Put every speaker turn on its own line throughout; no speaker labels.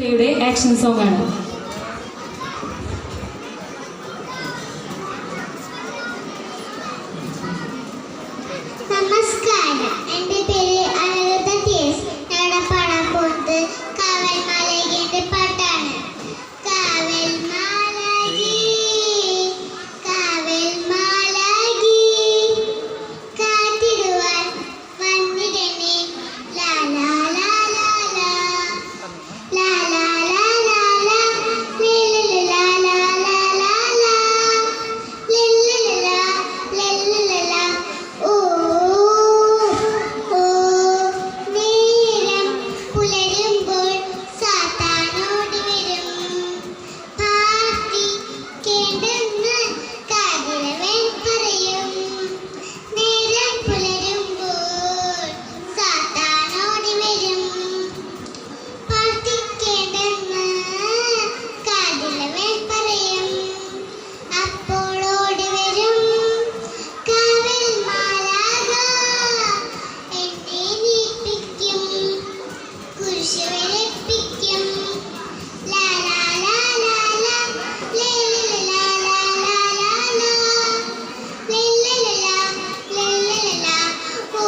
Action song ആണ്.
നമസ്കാരം, എൻ്റെ പേര് അനിരുദ്ധ TS. ഞങ്ങളുടെ പാടാൻ പോകുന്നത് കാവൽ മാലാഖിയുടെ പാട്ടാണ്. കാവൽ മാലാഖി, കാവൽ മാലാഖി, കാത്തിടുവാൻ വന്നിടണേ. ലാ ലാ ലാ ലാ ലാ, ലാ ലാ ലാ ലാ ലാ, ലാ ലാ ലാ ലാ ലാ, ലല്ലലാ ലല്ലലാ. ഓ പുലരുമ്പോൾ സാത്താനോടി വരും. പ്രാർത്ഥിക്കേണ്ടെന്ന് കാതിലവൻ പറയും. നേരം പുലരുമ്പോൾ സാത്താനോടി വരും. പ്രാർത്ഥിക്കേണ്ടെന്ന് കാതിലവൻ പറയും. അപ്പോൾ ഓടി വരും കാവൽ മാലാഖ, എന്നെ നീപ്പിക്കും, കുരിശ് വരപ്പിക്കും. ലാ ലാ ലാ ലാ ലാ, ലല്ലലാ ലാ ലാ ലാ ലാ, ലല്ലലാ ലല്ലലാ. ഓ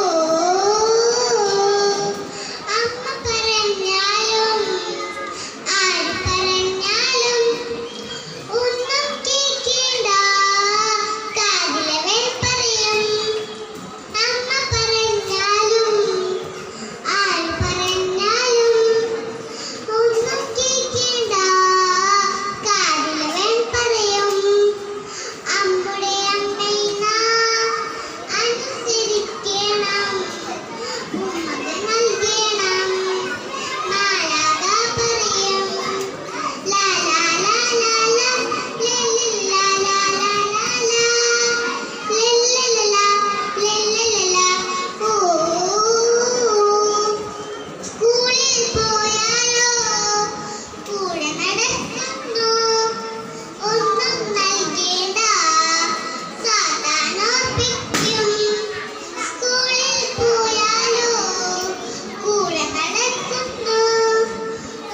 അമ്മ പറഞ്ഞാലും ആര് പറഞ്ഞാലും ഒന്നും കേൾക്കേണ്ട, കാതിലവൻ പറയും. അമ്മ പറഞ്ഞാലും ആര് പറഞ്ഞാലും ഒന്നും കേൾക്കേണ്ട, കാതിലവൻ പറയും. അമ്മുടെ അമ്മയിനാ അനുസരിക്കണം, ഉമ്മ നൽകണം. മാലാഖ പറയും. ലാ ലാ ലാ ലാ ലാ, ലല്ലലാ ലാ ലാ ലാ ലാ, ലല്ലലാ ലല്ലലാ. ഓ സ്കൂളിൽ പോയാലോ കൂടെ നടക്കുന്നു, ഒന്നും നൽകേണ്ട, സാത്താനോർപ്പിക്കും. സ്കൂളിൽ പോയാലോ കൂടെ നടക്കുന്നു,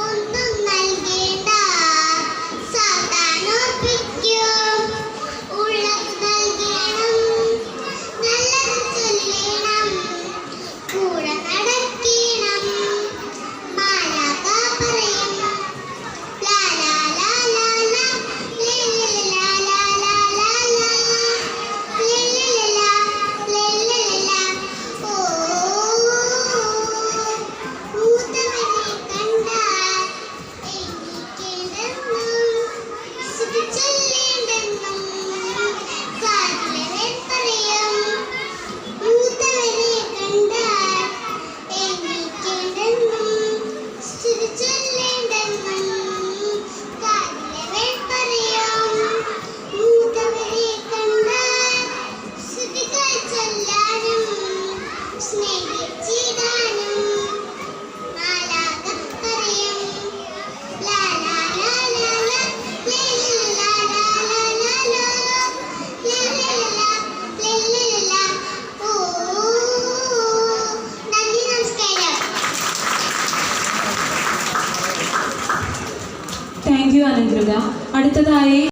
ഒന്നും നൽകേണ്ട, സാത്താനോർപ്പിക്കും. ഉള്ളത് നൽകണം, നല്ലത് ചൊല്ലണം, കൂടെ നടക്കണം. മാലാഖ പറയും. ലാ ലാ ലാ ലാ ലാ, ലല്ലലാ ലാ ലാ ലാ ലാ, ലല്ലലാ ലല്ലലാ. ഓ മൂത്തവനെ കണ്ടാൽ എണീക്കേണ്ടെന്നും സ്തുതി ചൊല്ലേണ്ടെന്നും കാതിലവൻ പറയും. മൂത്തവനെ കണ്ടാൽ എണീക്കേണ്ടെന്നും സ്തുതി ചൊല്ലേണ്ടെന്നും കാതിലവൻ പറയും. മൂത്തവനെ കണ്ടാൽ സ്തുതികൾ ചൊല്ലാനും സ്നേഹിച്ചിടാനും മാലാഖ പറയും. ലാ ലാ ലാ ലാ ലാ, ലല്ലലാ ലാ ലാ ലാ ലാ, ലല്ലലാ ലല്ലലാ. ഓ നന്ദി, നമസ്കാരം.
താങ്ക് യു അനന്തൃത. അടുത്തതായി